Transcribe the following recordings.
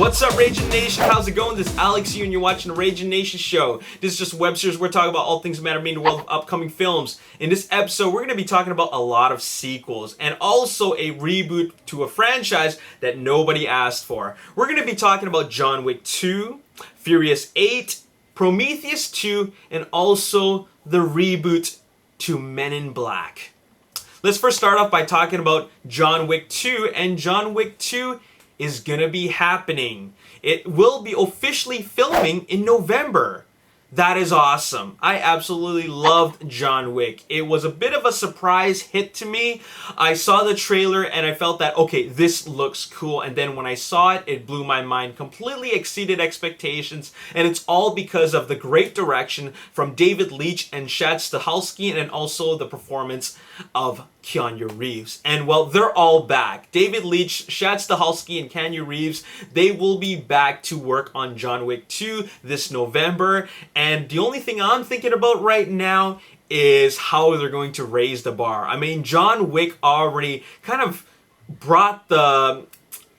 What's up, Ragin Nation? How's it going? This is Alex here, and you're watching the Ragin Nation Show. This is just a web series. We're talking about all things that matter in the world of upcoming films. In this episode, we're going to be talking about a lot of sequels and also a reboot to a franchise that nobody asked for. We're going to be talking about John Wick 2, Furious 8, Prometheus 2, and also the reboot to Men in Black. Let's first start off by talking about John Wick 2, and John Wick 2 is gonna be happening. It will be officially filming in November. That is awesome. I absolutely loved John Wick. It was a bit of a surprise hit to me. I saw the trailer and I felt that, okay, this looks cool. And then when I saw it, it blew my mind, completely exceeded expectations. And it's all because of the great direction from David Leitch and Chad Stahelski, and also the performance of Keanu Reeves. And well, they're all back. David Leitch, Chad Stahelski, and Keanu Reeves, they will be back to work on John Wick 2 this November. And the only thing I'm thinking about right now is how they're going to raise the bar. I mean, John Wick already kind of brought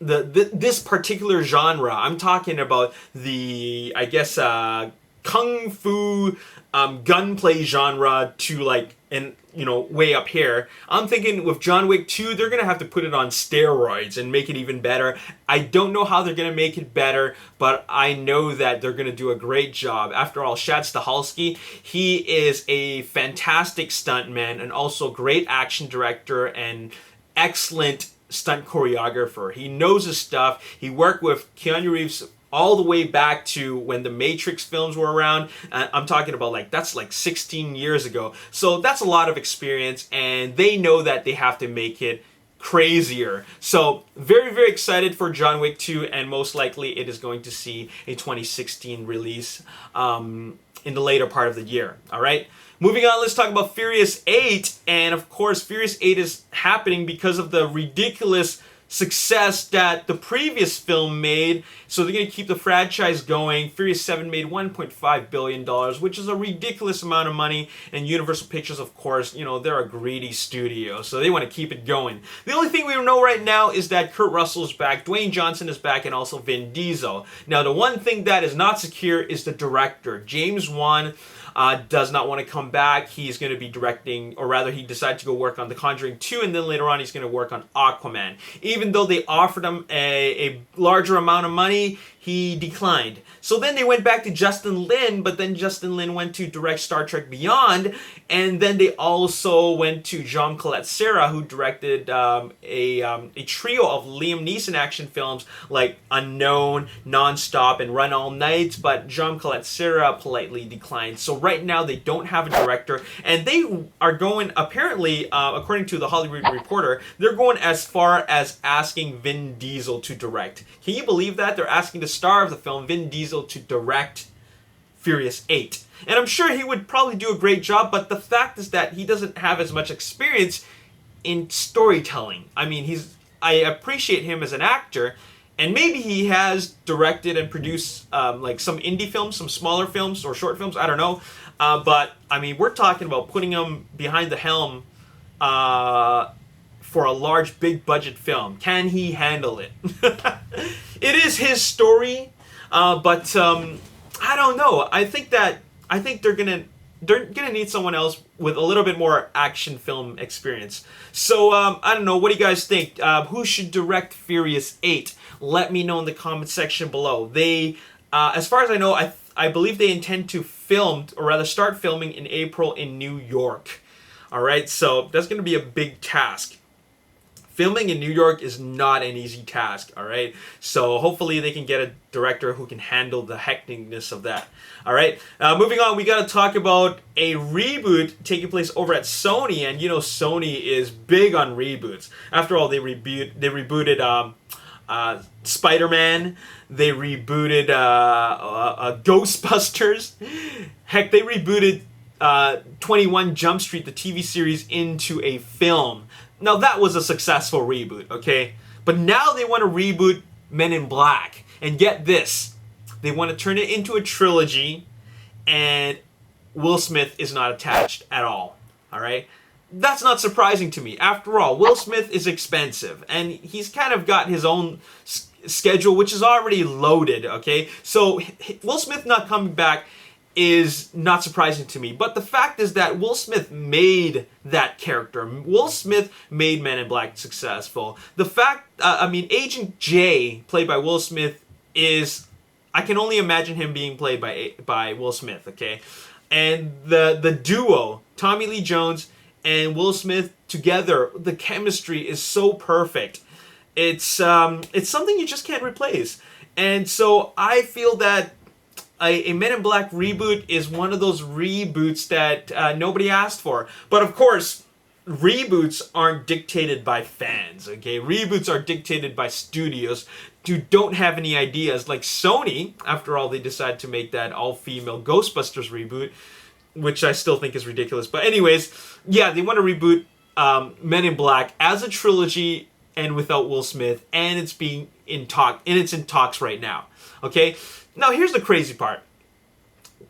this particular genre. I'm talking about the, I guess, kung fu gunplay genre to like, and you know, way up here. I'm thinking with John Wick 2, they're gonna have to put it on steroids and make it even better. I don't know how they're gonna make it better, but I know that they're gonna do a great job. After all, Chad Stahelski, he is a fantastic stuntman and also great action director and excellent stunt choreographer. He knows his stuff. He worked with Keanu Reeves all the way back to when the Matrix films were around. I'm talking about that's like 16 years ago. So that's a lot of experience, and they know that they have to make it crazier. So very, very excited for John Wick 2, and most likely it is going to see a 2016 release in the later part of the year. All right. Moving on, let's talk about Furious 8. And of course, Furious 8 is happening because of the ridiculous success that the previous film made. So they're going to keep the franchise going. Furious 7 made $1.5 billion, which is a ridiculous amount of money. And Universal Pictures, of course, you know, they're a greedy studio, so they want to keep it going. The only thing we know right now is that Kurt Russell's back, Dwayne Johnson is back, and also Vin Diesel. Now, the one thing that is not secure is the director. James Wan does not want to come back. He's going to be directing, or rather he decided to go work on The Conjuring 2, and then later on he's going to work on Aquaman. Even though they offered him a larger amount of money, he declined. So then they went back to Justin Lin, but then Justin Lin went to direct Star Trek Beyond, and then they also went to Jean Collet-Serra, who directed a trio of Liam Neeson action films like Unknown, Nonstop, and Run All Night, but Jean Collet-Serra politely declined. So right now they don't have a director, and they are going, apparently, according to the Hollywood Reporter, they're going as far as asking Vin Diesel to direct. Can you believe that? They're asking the star of the film, Vin Diesel, to direct Furious 8. And I'm sure he would probably do a great job, but the fact is that he doesn't have as much experience in storytelling. I mean, I appreciate him as an actor, and maybe he has directed and produced like some indie films, some smaller films or short films, I don't know. But I mean, we're talking about putting him behind the helm for a large, big budget film. Can he handle it? It is his story, but I don't know. I think they're gonna need someone else with a little bit more action film experience. So I don't know. What do you guys think? Who should direct Furious 8? Let me know in the comment section below. They, as far as I know, I believe they intend to film, or rather start filming in April in New York. All right, so that's going to be a big task. Filming in New York is not an easy task, all right? So hopefully they can get a director who can handle the hecticness of that, all right? Moving on, we got to talk about a reboot taking place over at Sony, and you know Sony is big on reboots. After all, they rebooted Spider-Man, they rebooted Ghostbusters. Heck, they rebooted 21 Jump Street, the TV series, into a film. Now, that was a successful reboot, okay? But now they want to reboot Men in Black. And get this, they want to turn it into a trilogy, and Will Smith is not attached at all, all right? that's not surprising to me. After all, Will Smith is expensive, and he's kind of got his own schedule, which is already loaded, okay? So Will Smith not coming back is not surprising to me. But the fact is that Will Smith made that character. Will Smith made Men in Black successful. The fact, Agent J, played by Will Smith, is, I can only imagine him being played by Will Smith, okay? And the duo, Tommy Lee Jones and Will Smith together, the chemistry is so perfect. It's something you just can't replace. And so I feel that a Men in Black reboot is one of those reboots that nobody asked for. But of course, reboots aren't dictated by fans, okay? Reboots are dictated by studios who don't have any ideas. Like Sony, after all, they decided to make that all-female Ghostbusters reboot, which I still think is ridiculous. But anyways, yeah, they want to reboot Men in Black as a trilogy and without Will Smith, and it's in talks right now. Okay? Now here's the crazy part.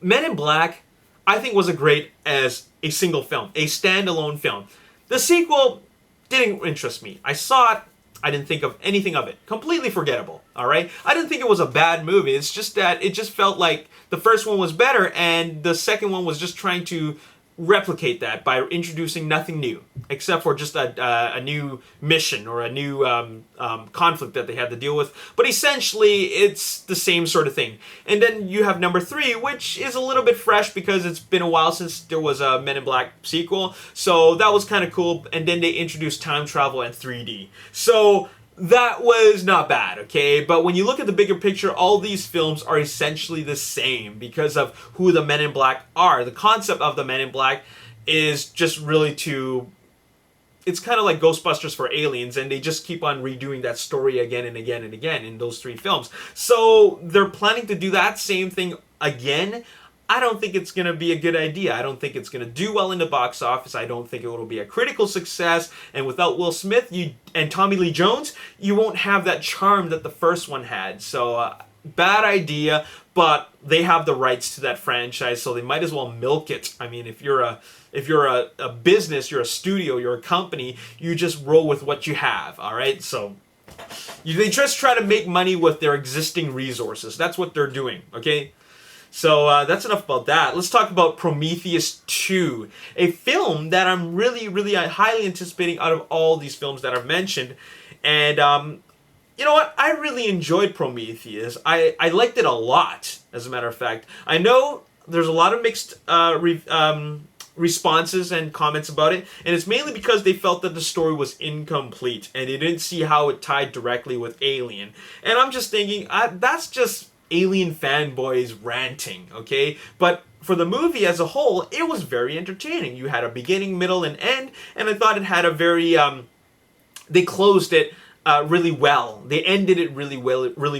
Men in Black, I think, was great as a single film, a standalone film. The sequel didn't interest me. I saw it, I didn't think of anything of it. Completely forgettable, all right? I didn't think it was a bad movie. It's just that it just felt like the first one was better and the second one was just trying to replicate that by introducing nothing new, except for just a new mission or a new conflict that they had to deal with. But essentially, it's the same sort of thing. And then you have number 3, which is a little bit fresh because it's been a while since there was a Men in Black sequel. So that was kind of cool. And then they introduced time travel and 3D. So that was not bad, okay? But when you look at the bigger picture, all these films are essentially the same because of who the Men in Black are. The concept of the Men in Black is just really it's kind of like Ghostbusters for aliens, and they just keep on redoing that story again and again and again in those 3 films. So they're planning to do that same thing again. I don't think it's going to be a good idea. I don't think it's going to do well in the box office. I don't think it will be a critical success. And without Will Smith and Tommy Lee Jones, you won't have that charm that the first one had. So, bad idea, but they have the rights to that franchise, so they might as well milk it. I mean, if you're a business, you're a studio, you're a company, you just roll with what you have, all right? So they just try to make money with their existing resources. That's what they're doing, okay? So that's enough about that. Let's talk about Prometheus 2, a film that I'm really, really highly anticipating out of all these films that I've mentioned. And you know what? I really enjoyed Prometheus. I liked it a lot, as a matter of fact. I know there's a lot of mixed responses and comments about it, and it's mainly because they felt that the story was incomplete and they didn't see how it tied directly with Alien. And I'm just thinking, that's just Alien fanboys ranting, okay? But for the movie as a whole, it was very entertaining. You had a beginning, middle, and end, and I thought it had a very, they closed it really well. They ended it really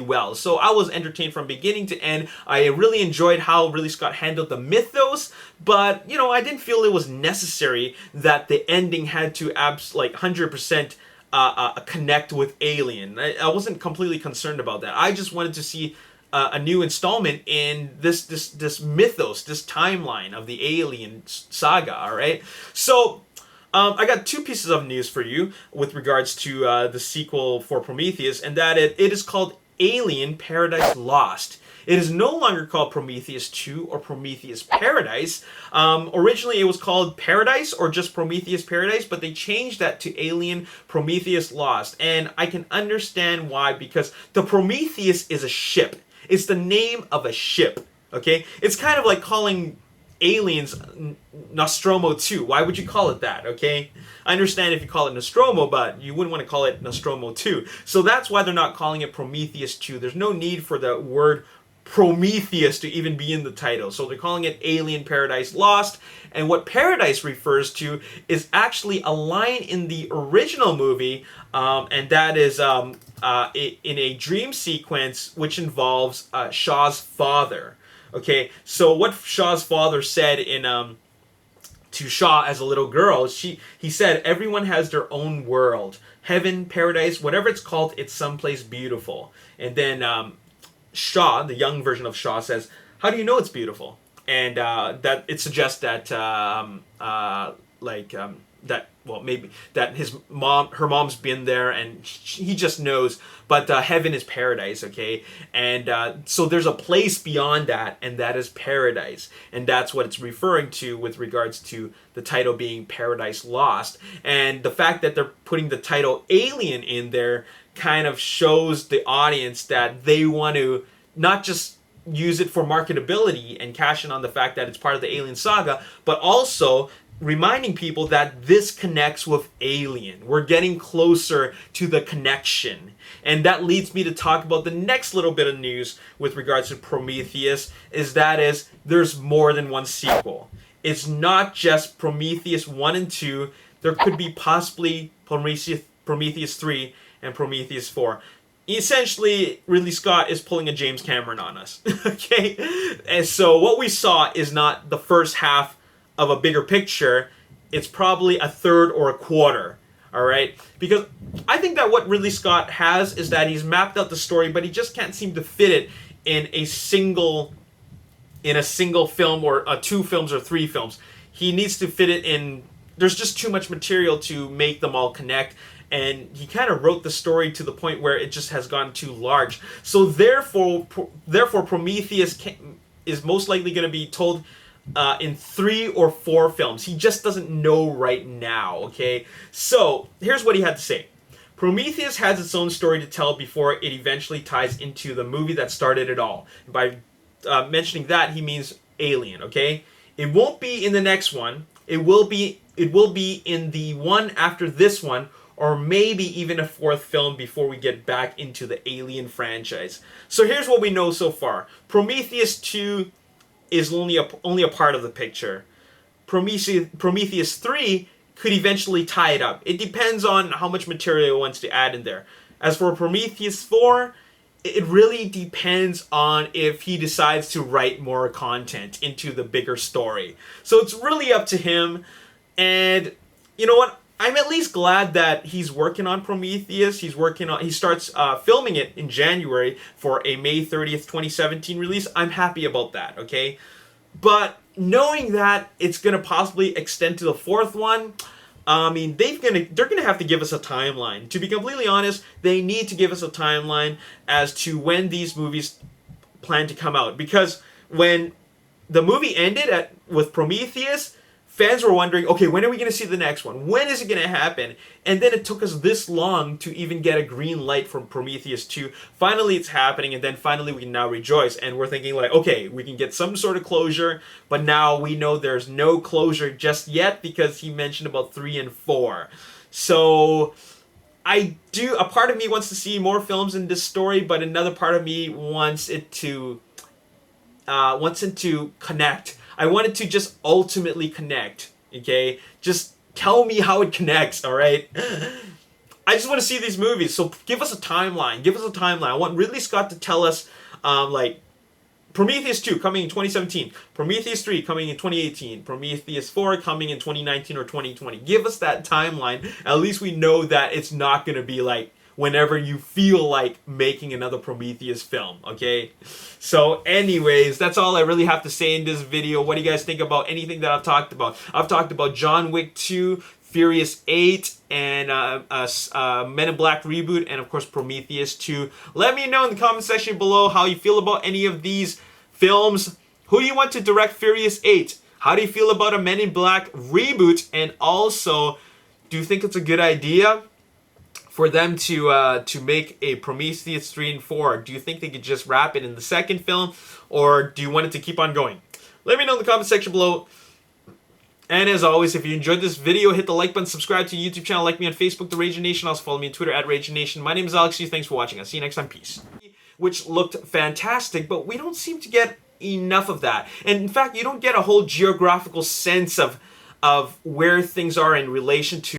well. So I was entertained from beginning to end. I really enjoyed how Ridley Scott handled the mythos, but, you know, I didn't feel it was necessary that the ending had to 100% connect with Alien. I wasn't completely concerned about that. I just wanted to see a new installment in this mythos, this timeline of the Alien saga, all right? So, I got 2 pieces of news for you with regards to the sequel for Prometheus, and that it is called Alien Paradise Lost. It is no longer called Prometheus 2 or Prometheus Paradise. Originally, it was called Paradise or just Prometheus Paradise, but they changed that to Alien Prometheus Lost. And I can understand why, because the Prometheus is a ship. It's the name of a ship, okay? It's kind of like calling Aliens Nostromo 2. Why would you call it that, okay? I understand if you call it Nostromo, but you wouldn't want to call it Nostromo 2. So that's why they're not calling it Prometheus 2. There's no need for the word Prometheus to even be in the title. So they're calling it Alien Paradise Lost. And what Paradise refers to is actually a line in the original movie, and that is in a dream sequence which involves Shaw's father. Okay, so what Shaw's father said to Shaw as a little girl, he said, everyone has their own world. Heaven, paradise, whatever it's called, it's someplace beautiful. And then Shaw, the young version of Shaw, says, how do you know it's beautiful? And that it suggests that well, maybe that her mom's been there, and he just knows. But heaven is paradise, okay? And so there's a place beyond that, and that is paradise. And that's what it's referring to with regards to the title being Paradise Lost. And the fact that they're putting the title Alien in there kind of shows the audience that they want to not just use it for marketability and cash in on the fact that it's part of the Alien saga, but also reminding people that this connects with Alien. We're getting closer to the connection. And that leads me to talk about the next little bit of news with regards to Prometheus, is there's more than one sequel. It's not just Prometheus 1 and 2. There could be possibly Prometheus 3 and Prometheus 4. Essentially, Ridley Scott is pulling a James Cameron on us. Okay? And so what we saw is not the first half of a bigger picture. It's probably a third or a quarter. All right? Because I think that what Ridley Scott has is that he's mapped out the story, but he just can't seem to fit it in a single film, or 2 films or 3 films. He needs to fit it in. There's just too much material to make them all connect. And he kind of wrote the story to the point where it just has gone too large. So therefore Prometheus is most likely going to be told in 3 or 4 films. He just doesn't know right now, okay? So here's what he had to say. Prometheus has its own story to tell before it eventually ties into the movie that started it all. By mentioning that, he means Alien, okay? It won't be in the next one. It will be in the one after this one, or maybe even a 4th film before we get back into the Alien franchise. So here's what we know so far. Prometheus 2 is only a part of the picture. Prometheus 3 could eventually tie it up. It depends on how much material he wants to add in there. As for Prometheus 4, it really depends on if he decides to write more content into the bigger story. So it's really up to him. And you know what? I'm at least glad that he's working on Prometheus. He starts filming it in January for a May 30th, 2017 release. I'm happy about that, okay? But knowing that it's going to possibly extend to the 4th one, I mean, they're gonna have to give us a timeline. To be completely honest, they need to give us a timeline as to when these movies plan to come out. Because when the movie ended with Prometheus, fans were wondering, okay, when are we going to see the next one? When is it going to happen? And then it took us this long to even get a green light from Prometheus 2. Finally, it's happening, and then finally we can now rejoice. And we're thinking like, okay, we can get some sort of closure, but now we know there's no closure just yet because he mentioned about 3 and 4. So a part of me wants to see more films in this story, but another part of me wants it to connect. I want it to just ultimately connect, okay? Just tell me how it connects, all right? I just want to see these movies, so give us a timeline. Give us a timeline. I want Ridley Scott to tell us, like, Prometheus 2 coming in 2017, Prometheus 3 coming in 2018, Prometheus 4 coming in 2019 or 2020. Give us that timeline. At least we know that it's not going to be like whenever you feel like making another Prometheus film, okay? So anyways, that's all I really have to say in this video. What do you guys think about anything that I've talked about? I've talked about John Wick 2, Furious 8, and Men in Black Reboot, and of course Prometheus 2. Let me know in the comment section below how you feel about any of these films. Who do you want to direct Furious 8? How do you feel about a Men in Black reboot? And also, do you think it's a good idea for them to make a Prometheus 3 and 4? Do you think they could just wrap it in the second film, or do you want it to keep on going? Let me know in the comment section below. And as always, if you enjoyed this video, hit the like button, subscribe to the YouTube channel, like me on Facebook, The Ragin Nation. Also follow me on Twitter, @RaginNation. My name is Alex. Thanks for watching. I'll see you next time. Peace. Which looked fantastic, but we don't seem to get enough of that. And in fact, you don't get a whole geographical sense of where things are in relation to